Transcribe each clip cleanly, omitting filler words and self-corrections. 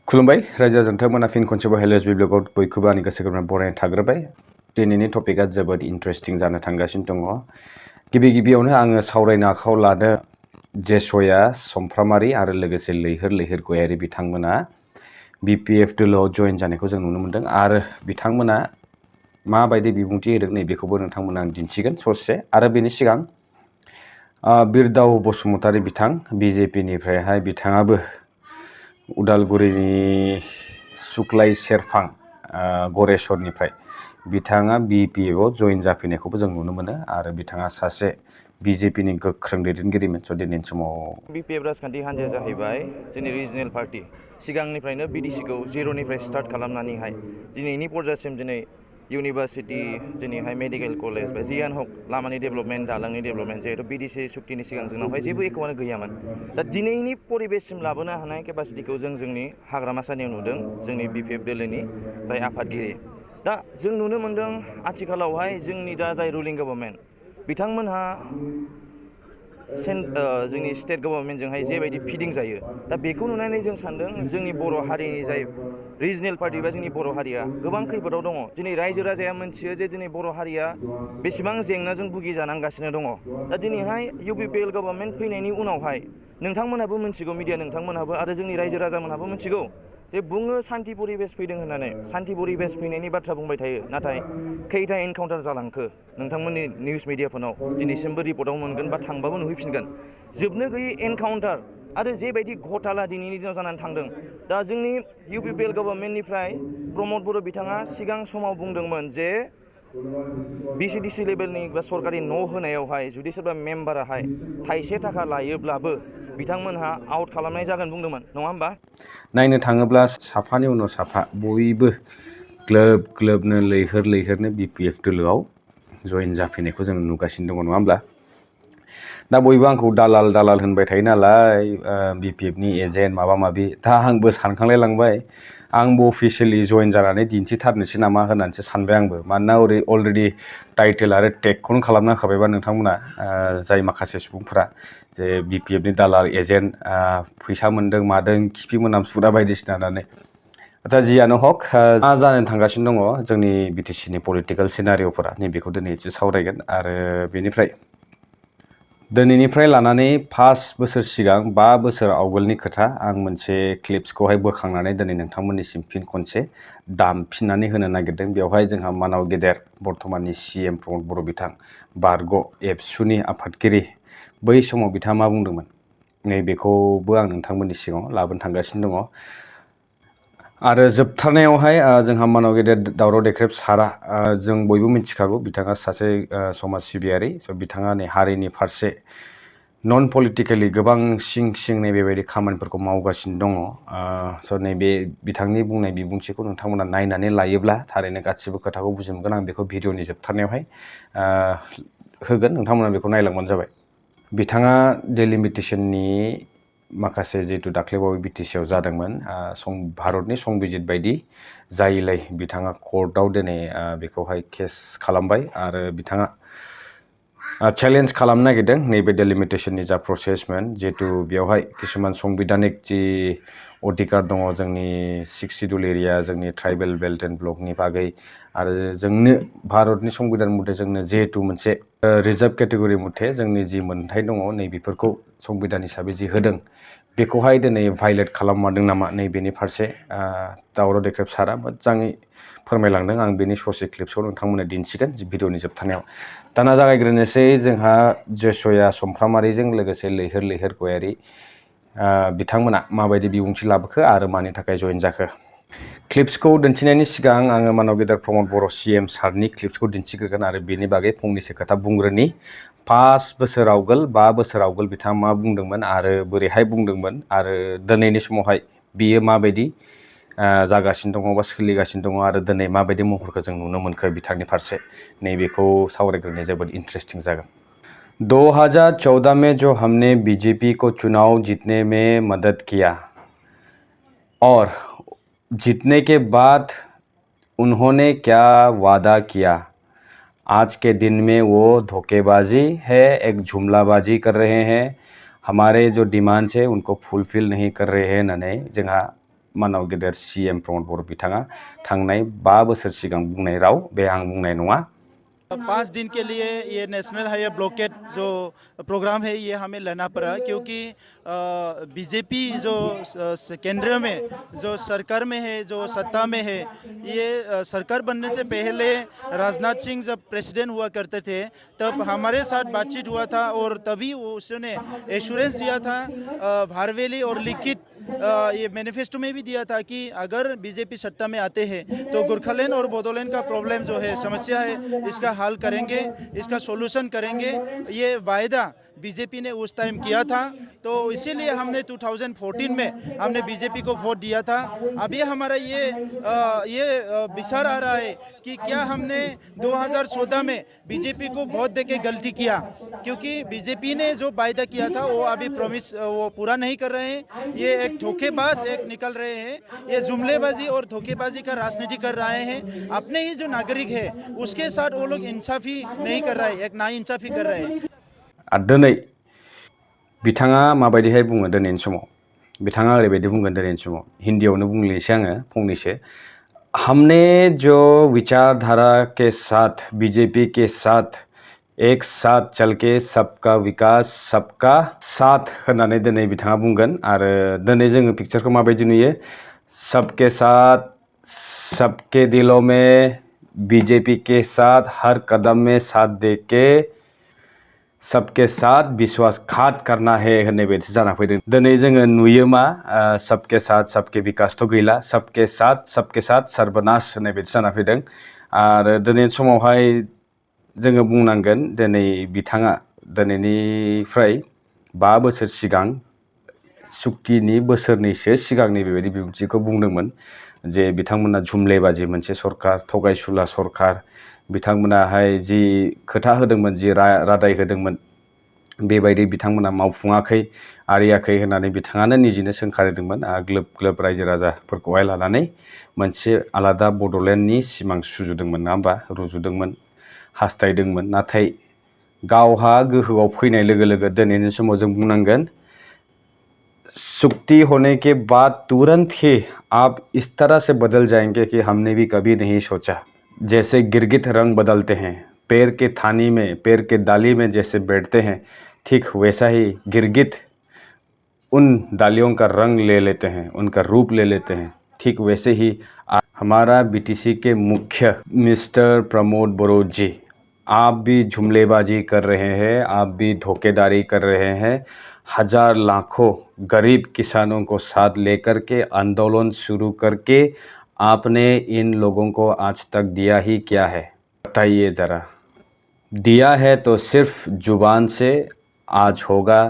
खुलुमबाय रायजो जोंथांमोना फिन खनसेबाव हेलेज बिब्लगाव बयखौबो आंनि गोसो गोरबोनिफ्राय बरायनाय थाग्रोबाय। दिनैनि टपिकआ जोबोद इन्टारेस्टिं जानो थांगासिनो दङ। गिबियावनो आङो सावरायनो आखायाव लादों जेसया समफ्रामारि आरो लोगोसे लैहोर लैहोर गयारि बिथांमोना बिपिएफ दोलोआव जयेन जानायखौ जों नुनो मोन्दों आरो बिथांमोना माबायदि बिबुंथि होदों नैबेखौबो नोंथांमोना आं दिन्थिगोन ससे। आरो बेनि सिगां बिरदाव बसुमतारी बिथां बिजेपिनिफ्रायहाय बिथाङाबो उदालगुरिनि सुक्लाय सेरफां गरेस्वरनिफ्राय बिथाङा बिपिएफआव जयेन जाफैनायखौबो जों नुनो मोनो आरो बिथाङा सासे बिजेपिनि गोख्रों दैदेनगिरिमोन। स' दिनैनि समाव बिपिएफ राजखान्थि हान्जाया जाहैबाय जोंनि रिजनेल पार्टि। सिगांनिफ्रायनो बिडिसिखौ जिर'निफ्राय स्टार्ट खालामनानैहाय दिनैनि पर्जासिम दिनै इउनिभार्सिटि दिनैहाय मेडिकेल कलेज बा जियानो हक लामानि डेभेलपमेन्ट दालांनि डेभेलपमेन्ट जिहेतु बिडिसि सुक्तिनि सिगां जोंनावहाय जेबो एख'आनो गैयामोन। दा दिनैनि परिबेससिम लाबोनो हानाय केपासिटिखौ जोंनि हाग्रामा सानियाव नुदों जोंनि बिपिएफ दोलोनि जाय आफादगिरि। दा जों नुनो मोन्दों आथिखालावहाय जोंनि दा जाय रुलिं गभर्नमेन्ट बिथांमोनहा जोंनि स्टेट गभर्नमेन्टजोंहाय जेबायदि फिदिं जायो दा बेखौ नुनानै जों सानदों जोंनि बर' हारिनि जाय रिजनेल पार्टि बा जोंनि बर' हारिया गोबां खैफोदाव दङ। दिनै रायजो राजाया मोनथियो जे दिनै बर' हारिया बेसेबां जेंनाजों भुगिजानांगासिनो दङ। दा दिनैहाय इउपिपिएल गभर्नमेन्ट फैनायनि उनावहाय नोंथांमोनहाबो मिथिगौ, मिडिया नोंथांमोनहाबो आरो जोंनि रायजो राजामोनहाबो मिथिगौ जे बुङो सान्थि परिबेस फैदों होननानै। सान्थि परिबेस फैनायनि बाथ्रा बुंबाय थायो, नाथाय खैथा एनकाउन्टार जालांखो नोंथांमोननि निउस मिडियाफोरनाव दिनैसिमबो रिपर्टआव मोनगोन बा थांबाबो नुहैफिनगोन। जोबनो गैयै एनकाउन्टार आरो जेबायदि घथाला दिनैनि दिनाव जानानै थांदों। दा जोंनि इउपिपिएल गभर्नमेन्टनिफ्राय प्रमद बर' बिथाङा सिगां समाव बुंदोंमोन जे बिसिडिसि लेभेलनि बा सरकारि न' होनायावहाय जुदि सोरबा मेम्बाराहाय थाइसे थाखा लायोब्लाबो बिथांमोनहा आउट खालामनाय जागोन बुंदोंमोन, नङा होमबा? नायनो थाङोब्ला साफानि उनाव साफा बयबो ग्लोब ग्लोबनो लैहोर लैहोरनो बिपिएफ दोलोआव जयेन जाफैनायखौ जों नुगासिनो दङ, नङा होमब्ला? दा बयबो आंखौ दालाल दालाल होनबाय थायो नालाय बिपिएफनि एजेन्ट माबा माबि। दा आंबो सानखांलाय लांबाय आंबो अफिसियेलि जयेन जानानै दिन्थिथारनोसै नामा होननानैसो सानबाय आंबो। मानोना अलरेडि टाइटेल आरो टेगखौनो खालामना होखाबायबा नोंथांमोना जाय माखासे सुबुंफोरा जे बिपिएफनि दालाल एजेन्ट फैसा मोन्दों मादों खिफि मोनामसुग्रा बायदिसिना होननानै। आच्चा जियानो हक मा जानो थांगासिनो दङ जोंनि बिटिसिनि पलिटिकेल सिनारिअफोरा नैबेखौ दिनै एसे सावरायगोन। आरो बेनिफ्राय दिनैनिफ्राय लानानै 5 बोसोर सिगां 5 बोसोर आवगोलनि खोथा आं मोनसे क्लिप्सखौहाय बोखांनानै दिनै नोंथांमोननिसिम फिन खनसे दामफिननानै होनो नागिरदों। बेवहाय जोंहा मानाव गेदेर बर्थमाननि सिएम प्रमद बर' बिथां बारग' एबसुनि आफादगिरि बै समाव बिथाङा मा बुंदोंमोन नैबेखौबो आं नोंथांमोननि सिगाङाव लाबोनो थांगासिनो दङ। आरो जोबथारनायावहाय जोंहा मानाव गेदेर दावराव देख्रेब सारा जों बयबो मिथिखागौ बिथाङा सासे समाज सिबियारि। स' बिथाङा नै हारिनि फारसे नन पलिटिकेलि गोबां सिं नैबेबायदि खामानिफोरखौ मावगासिनो दङ। स' नैबे बिथांनि बुंनाय बिबुंथिखौ नोंथांमोना नायनानै लायोब्ला थारैनो गासिबो खोथाखौ बुजि मोनगोन। आं बेखौ भिडिअनि जोबथारनायावहाय होगोन, नोंथांमोना बेखौ नायलांबानो जाबाय। बिथाङा डेलिमिटेसननि माखासे जिहेतु दाख्लैबावै बिटिसिआव जादोंमोन भारतनि संबिजित बायदि जायैलाय बिथाङा कर्टआव दिनै बेखौहाय केस खालामबाय आरो बिथाङा चेलेन्ज खालामनो नागिरदों नैबे डेलिमिटेसननि जा प्रसेसमोन। जिहेतु बेवहाय किसुमान संबिधानिक जि अधिकार दङ जोंनि 6 सिडुल एरिया जोंनि ट्राइबेल बेल्ट एन्ड ब्लकनि बागै आरो जोंनो भारतनि संबिधान मथे जोंनो जिहेतु मोनसे रिजार्भ केटेगरि मथे जोंनि जि मोन्थाय दङ नैबेफोरखौ संबिधान हिसाबै जि होदों बेखौहाय दिनै भायलेट खालाममारदों नामा नैबेनि फारसे दावराव देख्रेब सारा मोजाङै फोरमायलांदों। आं बेनि ससे क्लिप्सखौ नोंथांमोननो दिन्थिगोन भिडिअनि जोबथानायाव। दाना जागायग्रोनोसै जोंहा जेसया समफ्रामारिजों लोगोसे लैहोर लैहोर गयारि बिथांमोना माबायदि बिबुंथि लाबोखो आरो मानि थाखाय जयेन जाखो। क्लिप्सखौ दिन्थिनायनि सिगां आङो मानाव गेदेर प्रमद बर' सिएम सारनि क्लिप्सखौ दिन्थिग्रोगोन आरो बेनि बागै फंनैसो खोथा बुंग्रोनि। 5 बोसोर आवगोल 5 बोसोर आवगोल बिथाङा मा बुंदोंमोन आरो बोरैहाय बुंदोंमोन आरो दिनैनि समावहाय बियो माबायदि जागासिनो दङ बा सोलिगासिनो दङ आरो दिनै माबायदि महरखौ जों नुनो मोनखो बिथांनि फारसे नैबेखौ सावरायग्रोनाया जोबोद इन्टारेस्टिं जागोन। 2014 में जो हमने बीजेपी को चुनाव जीतने में मदद किया और जीतने के बाद उन्होंने क्या वादा किया, आज के दिन में वो धोखेबाजी है, एक जुमलाबाजी कर रहे हैं, हमारे जो डिमांड्स है उनको फुलफिल नहीं कर रहे हैं होननानै जोंहा मानाव गेदेर CM प्रमद बर' बिथाङा थांनाय 5 बोसोर सिगां बुंनाय राव बे आं बुंनाय नङा। 5 दिन के लिए ये नेशनल हाईवे ब्लॉकेट जो प्रोग्राम है ये हमें लेना पड़ा, क्योंकि बीजेपी जो केंद्र में जो सरकार में है, जो सत्ता में है, ये सरकार बनने से पहले राजनाथ सिंह जब प्रेसिडेंट हुआ करते थे तब हमारे साथ बातचीत हुआ था और तभी उसने एश्योरेंस दिया था, भारवेली और लिखित ये मैनिफेस्टो में भी दिया था कि अगर बीजेपी सत्ता में आते हैं तो गोरखालैंड और बोडोलैंड का प्रॉब्लम जो है, समस्या है, इसका हल करेंगे, इसका सॉल्यूशन करेंगे। ये वायदा बीजेपी ने उस टाइम किया था, तो इसीलिए हमने 2014 में हमने बीजेपी को वोट दिया था। अभी हमारा ये विचार आ रहा है कि क्या हमने 2014 में बीजेपी को वोट देके गलती किया, क्योंकि बीजेपी ने जो वायदा किया था वो अभी प्रॉमिस वो पूरा नहीं कर रहे हैं। ये एक धोखेबाज एक निकल रहे हैं, ये जुमलेबाजी और धोखेबाजी का राजनीति कर रहे हैं। अपने ही जो नागरिक है उसके साथ वो लोग इंसाफी नहीं कर रहे हैं, एक नाइंसाफी कर रहे हैं। दिनै बिथाङा माबायदिहाय बुङो दिनैनि समाव बिथाङा ओरैबायदि बुंगोन दिनैनि समाव हिन्दीयावनो बुंनोसै आङो फंनैसो। हमने जो विचारधारा के साथ बीजेपी के साथ एक साथ चल के सबका विकास सबका साथ होननानै दिनै बिथाङा बुंगोन। आरो दिनै जोङो पिक्चारखौ माबायदि नुयो, सबके साथ सबके दिलों में बीजेपी के साथ हर कदम में साथ दे के सबके साथ विश्वासघात करना है होननाय बायदि जाना फैदों। दिनै जोङो नुयो मा सबके साथ सबके विकासथ' गैला, सबके साथ सर्वनाश होननाय बायदि जाना फैदों। आरो दिनैनि समावहाय जोङो बुंनांगोन दिनै बिथाङा दिनैनिफ्राय 5 बोसोर सिगां सुक्तिनि बोसोरनैसो सिगांनि बेबायदि बिबुंथिखौ बुंदोंमोन जे बिथांमोना जुमलेबाजि मोनसे सरकार, थगायसुला सरकार, बिथांमोनाहाय जि खोथा होदोंमोन, जि रादाय होदोंमोन बेबायदि बिथांमोना मावफुङाखै आरियाखै होननानै बिथाङानो निजेनो सोंखारिदोंमोन। ग्लोब ग्लोब रायजो राजाफोरखौहाय लानानै मोनसे आलादा बड'लेण्डनि सिमां सुजुदोंमोन, नङा होमबा, रुजुदोंमोन, हास्थायदोंमोन। नाथाय गावहा गोहोआव फैनाय लोगो लोगो दिनैनि समाव जों बुंनांगोन सुक्ति होने के बाद तुरंत ही आप इस तरह से बदल जाएंगे कि हमने भी कभी नहीं सोचा। जैसे गिरगिट रंग बदलते हैं, पैर के थानी में, पैर के दाली में जैसे बैठते हैं, ठीक वैसा ही गिरगिट उन दालियों का रंग ले लेते हैं, उनका रूप ले लेते हैं। ठीक वैसे ही हमारा BTC के मुख्य मिस्टर प्रमोद बड़ो जी, आप भी जुमलेबाजी कर रहे हैं, आप भी धोखेदारी कर रहे हैं। हजार लाखों गरीब किसानों को साथ लेकर के आंदोलन शुरू करके आपने इन लोगों को आज तक दिया ही क्या है, बताइए ज़रा। दिया है तो सिर्फ जुबान से, आज होगा,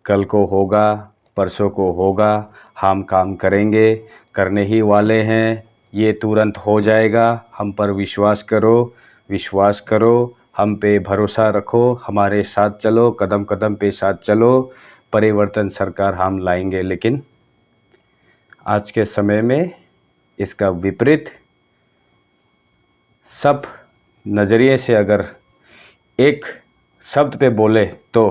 कल को होगा, परसों को होगा, हम काम करेंगे, करने ही वाले हैं, ये तुरंत हो जाएगा, हम पर विश्वास करो, हम पे भरोसा रखो, हमारे साथ चलो, कदम कदम पे साथ चलो, परिवर्तन सरकार हम लाएंगे। लेकिन आज के समय में इसका विपरीत सब नज़रिए से अगर एक शब्द पे बोले तो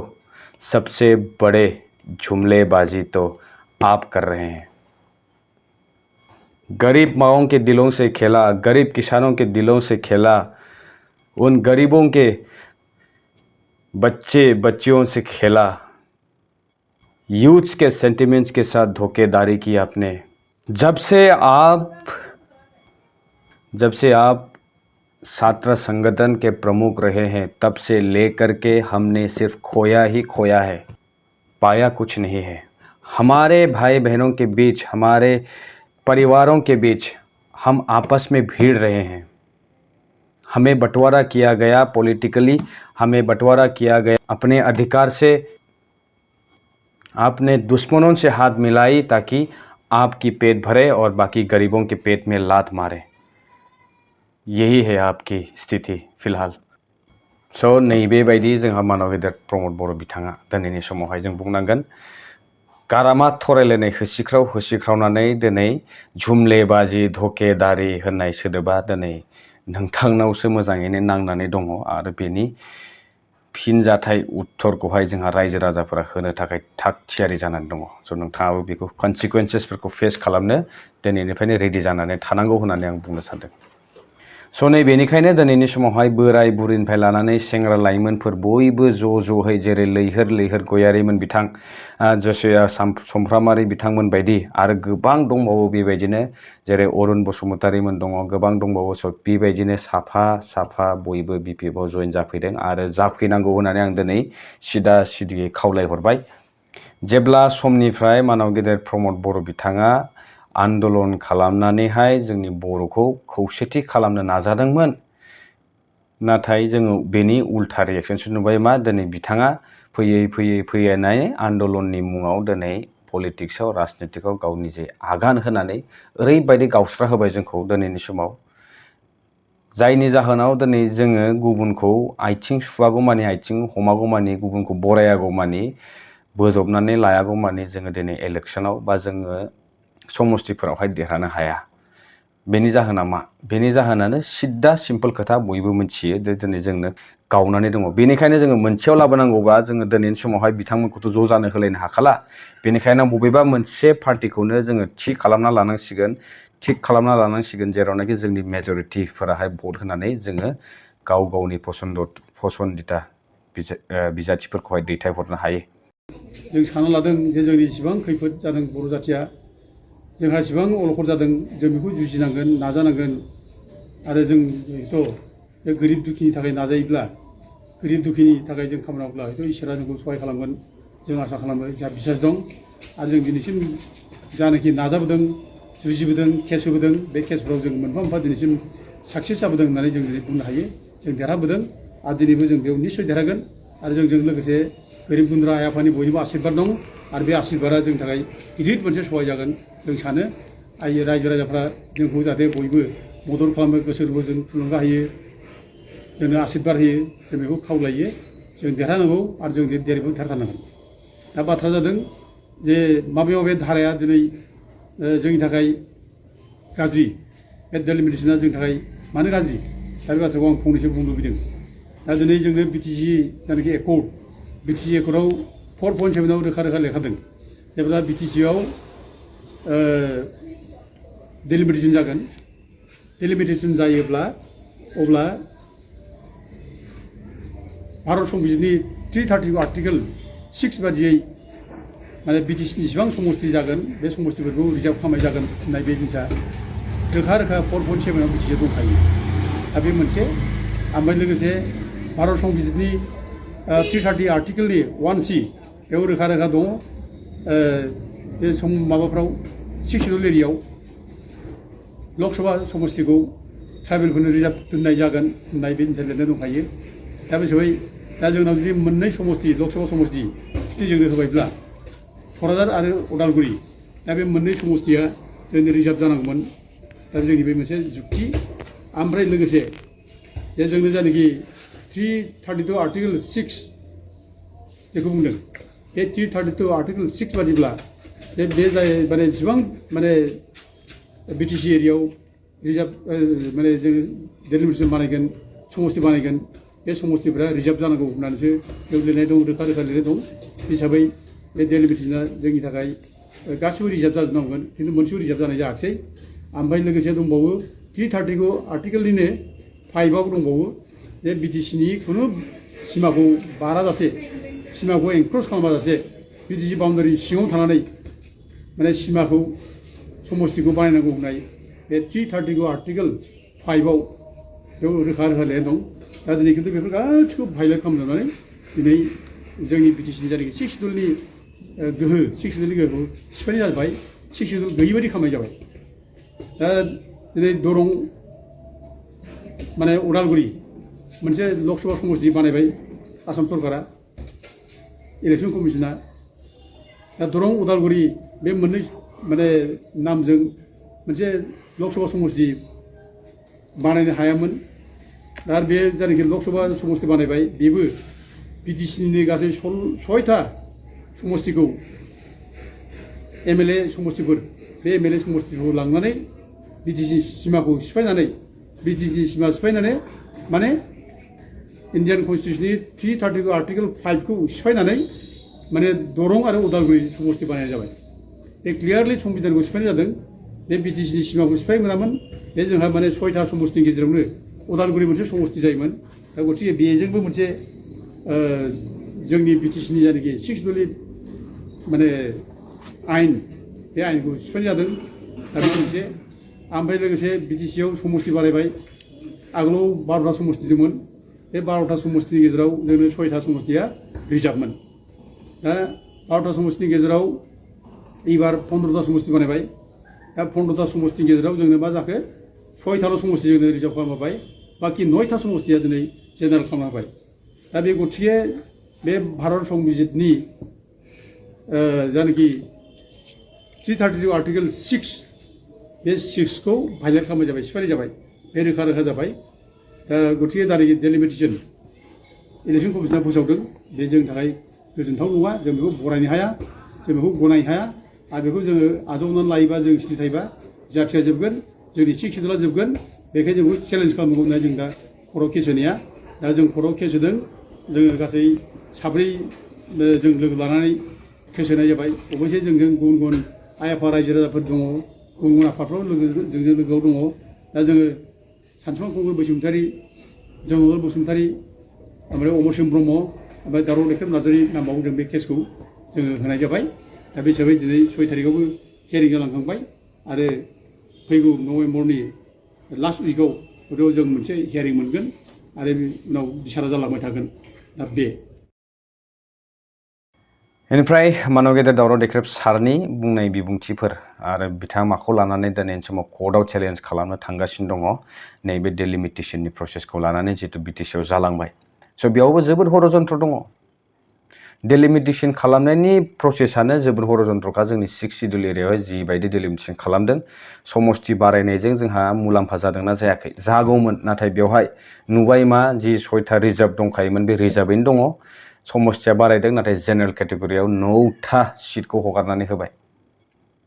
सबसे बड़े जुमलेबाजी तो आप कर रहे हैं। गरीब माओं के दिलों से खेला, गरीब किसानों के दिलों से खेला, उन गरीबों के बच्चियों से खेला, यूथ्स के सेंटिमेंट्स के साथ धोखेदारी की आपने। जब से आप छात्र संगठन के प्रमुख रहे हैं तब से लेकर के हमने सिर्फ खोया ही खोया है, पाया कुछ नहीं है। हमारे भाई बहनों के बीच, हमारे परिवारों के बीच हम आपस में भीड़ रहे हैं। हमें बंटवारा किया गया, पॉलिटिकली हमें बंटवारा किया गया। अपने अधिकार से आपने दुश्मनों से हाथ मिलाई ताकि आपकी पेट भरे और बाकी गरीबों के पेट में लात मारे। यही है आपकी स्थिति फिलहाल। नै बेबायदि जोंहा मानाव गेदेर प्रमद बर' बिथाङा दिनैनि समावहाय जों बुंनांगोन गारामा थरायलायनाय होसिख्रावनानै दिनै जुमलेबाजि धोखेदारि होननाय सोदोबा दिनै नोंथांनावसो मोजाङैनो नांनानै दङ। आरो बेनि फिनजाथाय उत्तरखौहाय जोंहा रायजो राजाफोरा होनो थाखाय थाग थियारि जानानै दङ। स' नोंथाङाबो बेखौ कनसिकुवेन्सेसफोरखौ फेस खालामनो दिनैनिफ्रायनो रेडि जानानै थानांगौ होननानै आं बुंनो सानदों। स' नै बेनिखायनो दिनैनि समावहाय बोराय बुरैनिफ्राय लानानै सेंग्रा लाइमोनफोर बयबो ज'है जेरै लैहोर गयारिमोन बिथां जसिया समफ्रामारि बिथांमोन बायदि आरो गोबां दंबावो बेबायदिनो जेरै अरुण बसुमतारीमोन दङ, गोबां दंबावो। स' बेबायदिनो साफा बयबो BPFआव जइन जाफैदों आरो जाफैनांगौ होननानै आं दिनै सिदायै खावलायहरबाय। जेब्ला समनिफ्राय मानाव गेदेर प्रमद बर' बिथाङा आन्दलन खालामनानैहाय जोंनि बर'खौ खौसेथि खालामनो नाजादोंमोन, नाथाय जोङो बेनि उल्था रिएक्सनसो नुबाय। मा दिनै बिथाङा फैयै आन्दलननि मुङाव दिनै पलिटिक्सआव राजनितिकआव गावनि जे आगान होनानै ओरैबायदि गावस्रा होबाय जोंखौ दिनैनि समाव, जायनि जाहोनाव दिनै जोङो गुबुनखौ आथिं सुवागौमानि आथिं हमागौमानि गुबुनखौ बरायागौमानि बोजबनानै लायागौमानि जोङो दिनै इलेक्सनाव बा जोङो समस्थिफोरावहाय देरहानो हाया। बेनि जाहोना मा? बेनि जाहोनानो सिद्दा सिम्पोल खोथा बयबो मिथियो जे दिनै जोंनो गावनानै दङ। बेनिखायनो जोङो मोनसेयाव लाबोनांगौबा जोङो दिनैनि समावहाय बिथांमोनखौथ' ज' जानो होलायनो हाखाला। बेनिखायनो बबेबा मोनसे पार्टिखौनो जोङो थिग खालामना लानांसिगोन जेरावनाखि जोंनि मेजरिटिफोराहाय भट होनानै जोङो गावनि फसन्दिता बिजाथिफोरखौहाय दैथायहरनो हायो। जों सानना लादों जे जोंनि जेसेबां खैफोद जादों बर' जाथिया, जोंहा जेसेबां अलखद जादों, जों बेखौ जुजिनांगोन, नाजानांगोन। आरो जोंथ' बे गोरिब दुखिनि थाखाय नाजायोब्ला, गोरिब दुखिनि थाखाय जों खामानि मावब्ला हयथ' इसोरा जोंखौ सहाय खालामगोन जों आसा खालामो, जोंहा बिसास दं। आरो जों दिनैसिम जानाखि नाजाबोदों, जुजिबोदों, केस होबोदों, बे केसफोराव जों मोनफा दिनैसिम साक्सेस जाबोदों होननानै जों दिनै बुंनो हायो। जों देरहाबोदों आरो दिनैबो जों बेयाव निस्सय देरहागोन। आरो जोंजों लोगोसे गोरिब गुन्द्रा आइ आफानि बयनिबो आशीर्बाद दं आरो बे आशीर्बादा जोंनि थाखाय गिदिर मोनसे सहाय जागोन जों सानो। रायजो राजाफ्रा जोंखौ जाहाथे बयबो मदद खालामो, गोसो गोरबोजों थुलुंगा होयो, जोंनो आशीर्बाद होयो, जों बेखौ खावलायो। जों देरहानांगौ आरो जों देरहाथारनांगोन। दा बाथ्रा जादों जे माबे धाराया दिनै जोंनि थाखाय गाज्रि, बे डेलिमिटेसना जोंनि थाखाय मानो गाज्रि, दा बे बाथ्राखौ आं फंनैसो बुंनो लुबैदों। दा दिनै जोंनो BTC जायनाखि एकर्ड, BTC एकर्डआव 4.7आव रोखा लेखादों जेब्ला BTCआव डेलिमिटेसन जागोन, डेलिमिटेसन जायोब्ला अब्ला भारत संबिजितनि 330 आर्टिकेल 6 बादियै माने BTCनि जेसेबां समस्ति जागोन बे समस्तिफोरखौ रिजार्भ खालामनाय जागोन होननाय बे जिनिसा रोखा 4.7आव BTCआव दंखायो। दा बे मोनसे, ओमफ्राय लोगोसे भारत संबिजितनि 330 आर्टिकेलनि 1C बेयाव रोखा दङ बे माबाफ्राव 6 शेड्युल एरियायाव लकसभा समस्तिखौ ट्राइबेलफोरनो रिजार्भ दोननाय जागोन होननाय बे जिनिसा लिरनाय दंखायो। दा बे हिसाबै दा जोंनाव जुदि मोननै समस्ति लकसभा समस्ति जुदि जोंनो होबायब्ला क'क्राझार आरो उदालगुरि, दा बे मोननै समस्तिया जोंनो रिजार्भ जानांगौमोन। दा जोंनि बे मोनसे जुक्ति। ओमफ्राय लोगोसे जे जोंनो जायनाखि 332 आर्टिकेल 6 जेखौ बुंदों, बे 332 आर्टिकेल 6 बादिब्ला बे जाय माने जेसेबां माने BTC एरियायाव रिजार्भ माने जों डेलिमिटेसन बानायगोन, समस्ति बानायगोन, बे समस्तिफोरा रिजार्भ जानांगौ होननानैसो बेयाव लिरनाय दं, रोखा लिरनाय दं। हिसाबै बे डेलिमिटेसना जोंनि थाखाय गासिबो रिजार्भ जाजोबनांगोन, खिन्थु मोनसेबो रिजार्भ जानाय जायाखिसै। ओमफ्राय लोगोसे दंबावो 330 आर्टिकेलनिनो 5आव दंबावो जे BTCनि खुनु सिमाखौ बाराजासे, सिमाखौ एनक्रस खालामाजासे BTC बाउन्डारि सिङाव थानानै माने सिमाखौ समस्तिखौ बानायनांगौ होननाय बे 330 आर्टिकेल 5आव बेयाव रोखा लिरनाय दं। दा दिनै खिन्थु बेफोर गासिखौबो भाइलेट खालामजोबनानै दिनै जोंनि BTCनि जायनाखि 6 शेड्युलनि गोहो, 6 शेड्युलनि गोहोखौ सिफायनाय जाबाय, 6 शेड्युल गैयि बायदि खालामनाय जाबाय। दा दिनै दरं माने उदालगुरि मोनसे लकसभा समस्ति बानायबाय आसाम सरकारा, इलेक्सन कमिसना। दा दरं उदालगुरि बे मोननै माने नामजों मोनसे लकसभा समस्ति बानायनो हायामोन। दा बे जायनाखि लकसभा समस्ति बानायबाय बेबो BTCनिनो गासै 6टा समस्तिखौ MLA समस्तिफोर, बे MLA समस्तिफोरखौ लांनानै BTC सिमाखौ सिफायनानै, BTC सिमा सिफायनानै माने इन्डियान कन्स्टिटिउसननि 332 आर्टिकेल 5 खौ सिफायनानै माने दरं आरो उदालगुरि समस्ति बानायनाय जाबाय बे क्लियारलि संबिधानखौ सिफायनाय जादों बे बिटिसिनि सिमाखौ सिफाय मोनामोन बे जोंहा माने 6टा समस्तिनि गेजेरावनो उदालगुरि मोनसे समस्ति जायोमोन दा गतिके बेजोंबो मोनसे जोंनि बिटिसिनि जायनाखि 6 दलि माने आइन बे आइनखौ सिफायनाय जादों दा बे मोनसे ओमफ्राय लोगोसे बिटिसिआव समस्ति बारायबाय आगोलाव 12टा समस्ति दंमोन बे 12टा समस्तिनि गेजेराव जोंनो 6टा समस्तिया रिजार्भमोन दा 12टा समस्तिनि गेजेराव एबार 15टा समस्ति बानायबाय दा 15टा समस्तिनि गेजेराव जोंनो मा जाखो 6टाल' समस्ति जोंनो रिजार्भ खालामबाय बाखि 9टा समस्तिया दिनै जेनेरेल खालामना होबाय दा बे गतिके बे भारत संबिजितनि जायनाखि 332 आर्टिकेल 6 बे 6 खौ भायलेट खालामनाय जाबाय सिफायनाय जाबाय बे रोखा रोखा जाबाय दा गतिके दानि डेलिमिटेसन इलेक्सन कमिसना फोसावदों बे जोंनि थाखाय गोजोनथाव नङा जों बेखौ बरायनो हाया जों बेखौ गनायनो हाया आरो बेखौ जोङो आजावनानै लायोबा जों सिरि थायोबा जाथिया जोबगोन जोंनि 6 सिडुला जोबगोन बेखायनो जों बेखौ चेलेन्ज खालामनांगौ होनना जों दा खर'आव केस होनाया दा जों खर'आव केस होदों जोङो गासै 7 जों लोगो लानानै केस होनाय जाबाय अबयसे जोंजों गुबुन गुबुन आइ आफा रायजो राजाफोर दङ गुबुन गुबुन आफादफ्राव जोंजों लोगोआव दङ दा जोङो सानसुमा खुंगुर बसुमतारी जनरल बसुमतारी ओमफ्राय अमरसिं ब्रह्म ओमफ्राय दाराव लेख्रेब नार्जारी नामाव जों बे केसखौ जोङो होनाय जाबाय दा बे हिसाबै दिनै 6 तारिखआवबो हियारिं जालांखांबाय आरो फैगौ नभेम्बरनि लास्ट उइकआव हयथ' जों मोनसे हियारिं मोनगोन आरो उनाव बिसारा जालांबाय थागोन दा बे बेनिफ्राय मानव गेदेर दावराव देख्रेब सारनि बुंनाय बिबुंथिफोर आरो बिथाङा माखौ लानानै दिनैनि समाव कर्टआव चेलेन्ज खालामनो थांगासिनो दङ नैबे डेलिमिटेसननि प्रसेसखौ लानानै जितु बिटिसिआव जालांबाय स' बेयावबो जोबोद हरजन्त्र दङ डेलिमिटेसन खालामनायनि प्रसेसआनो जोबोद हरजन्त्रखा जोंनि 6 सिडुल एरियायावहाय जिबायदि डेलिमिटेसन खालामदों समस्ति बारायनायजों जोंहा मुलाम्फा जादोंना जायाखै जागौमोन नाथाय बेवहाय नुबाय मा जि 6टा रिजार्भ दंखायोमोन बे रिजार्भैनो दङ समस्तिया बारायदों नाथाय जेनेरेल केटेगरियाव 9टा सिटखौ हगारनानै होबाय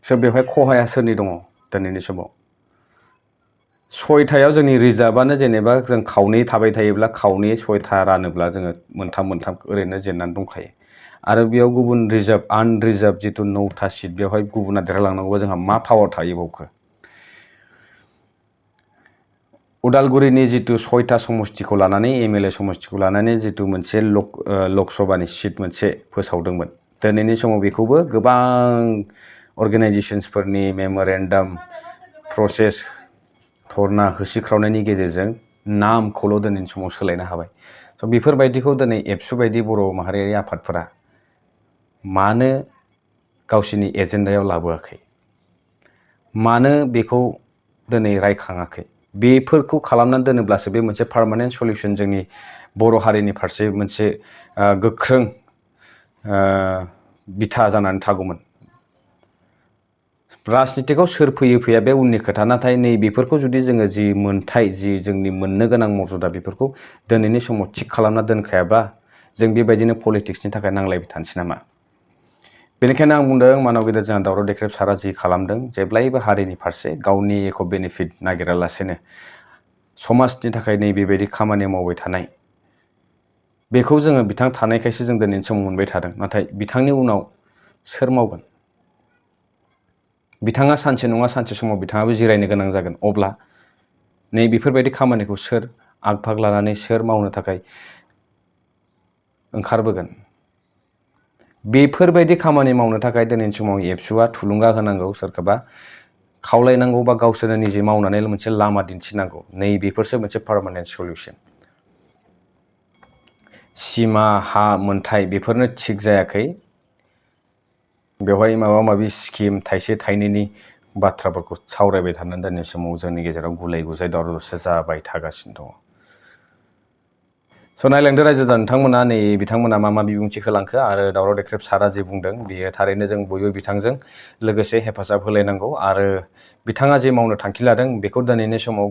स' बेवहाय खहाया सोरनि दङ दिनैनि समाव 6टायाव जोंनि रिजार्भआनो जेनेबा जों खावनै थाबाय थायोब्ला खावनै 6टा रानोब्ला जोङो मोनथाम ओरैनो जेननानै दंखायो आरो बेयाव गुबुन रिजार्भ आनरिजार्भ जितु 9टा सिट बेवहाय गुबुना देरहालांनांगौबा जोंहा मा पावार थायो बावखो उदालगुरिनि जितु 6टा समस्तिखौ लानानै एमएलए समस्तिखौ लानानै जितु मोनसे लकसभानि सिट मोनसे फोसावदोंमोन दिनैनि समाव बेखौबो गोबां अर्गेनाइजेसन्सफोरनि मेम'रेन्डाम प्रसेस धरना होसिख्रावनायनि गेजेरजों नामखौल' दिनैनि समाव सोलायनो हाबाय स' बेफोरबायदिखौ दिनै एबसु बायदि बर' माहारियारि आफादफोरा मानो गावसिनि एजेन्डायाव लाबोआखै मानो बेखौ दिनै रायखाङाखै बेफोरखौ खालामनानै दोनोब्लासो बे मोनसे पार्मानेन्ट सलिउसन जोंनि बर' हारिनि फारसे मोनसे गोख्रों बिथा जानानै थागौमोन राजनितिकआव सोर फैयो फैया बे उननि खोथा नाथाय नै बेफोरखौ जुदि जोङो जि मोनथाय जि जोंनि मोननो गोनां मर्यादा बेफोरखौ दिनैनि समाव थिग खालामना दोनखायाब्ला जों बेबायदिनो पलिटिक्सनि थाखाय नांलायबाय थानोसै नामा बेनिखायनो आं बुंदों मानव गेदेर जोंहा दावराव देख्रेब सारा जि खालामदों जेब्लायबो हारिनि फारसे गावनि एक' बेनिफिट नागिरालासेनो समाजनि थाखाय नै बेबायदि खामानि मावबाय थानाय बेखौ जोङो बिथां थानायखायसो जों दिनैनि समाव मोनबाय थादों नाथाय बिथांनि उनाव सोर मावगोन बिथाङा सानसे नङा सानसे समाव बिथाङाबो जिरायनो गोनां जागोन अब्ला नै बेफोरबायदि खामानिखौ सोर आगभाग लानानै सोर मावनो थाखाय ओंखारबोगोन बेफोरबायदि खामानि मावनो थाखाय दिनैनि समाव एबसुआ थुलुंगा होनांगौ सोरखौबा खावलायनांगौ बा गावसोरनो निजे मावनानै मोनसे लामा दिन्थिनांगौ नै बेफोरसो मोनसे पार्मानेन्ट सलिउसन सिमा हा मोनथाय बेफोरनो थिग जायाखै बेवहाय माबा माबि स्किम थाइसे थाइनैनि बाथ्राफोरखौ सावरायबाय थानानै दिनैनि समाव जोंनि गेजेराव गुलाय गुजाय दावराव दावसि जाबाय थागासिनो दङ स' नायलांदो रायजो नोंथांमोना नै बिथांमोना मा बिबुंथि होलांखो आरो दावराव देख्रेब सारा जि बुंदों बेयो थारैनो जों बयबो बिथांजों लोगोसे हेफाजाब होलायनांगौ आरो बिथाङा जे मावनो थांखि लादों बेखौ दिनैनि समाव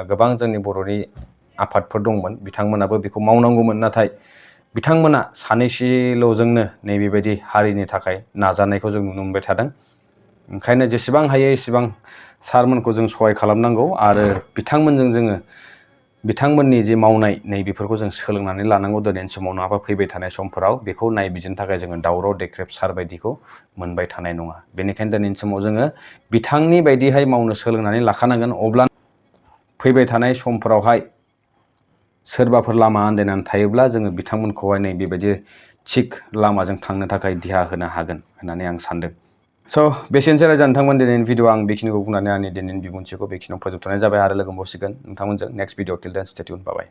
गोबां जोंनि बर'नि आफादफोर दंमोन बिथांमोनाबो बेखौ मावनांगौमोन नाथाय बिथांमोना सानैसोल'जोंनो नैबेबायदि हारिनि थाखाय नाजानायखौ जों नुनो मोनबाय थादों ओंखायनो जेसेबां हायो एसेबां सारमोनखौ जों सहाय खालामनांगौ आरो बिथांमोनजों जोङो बिथांमोननि जे मावनाय नैबेफोरखौ जों सोलोंनानै लानांगौ दिनैनि समाव, नङाबा फैबाय थानाय समफोराव बेखौ नायबिजिरनो थाखाय जोङो दावराव देख्रेब सार बायदिखौ मोनबाय थानाय नङा। बेनिखायनो दिनैनि समाव जोङो बिथांनि बायदिहाय मावनो सोलोंनानै लाखानांगोन। अब्ला फैबाय थानाय समफोरावहाय सोरबाफोर लामा आन्दायनानै थायोब्ला जोङो बिथांमोनखौहाय नै बेबायदि थिग लामाजों थांनो थाखाय दिहा होनो हागोन होननानै आं सानदों। स' बेसेनोसै रायजो नोंथांमोन दिनैनि भिडिअ आं बेखिनिखौ बुंनानै आंनि दिनैनि बिबुंथिखौ बेखिनियाव फोजोबथ'नाय जाबाय आरो लोगो मोनसिगोन नोंथांमोनजों नेक्स्ट भिडिअ टिल देन स्टे टिउन बाय।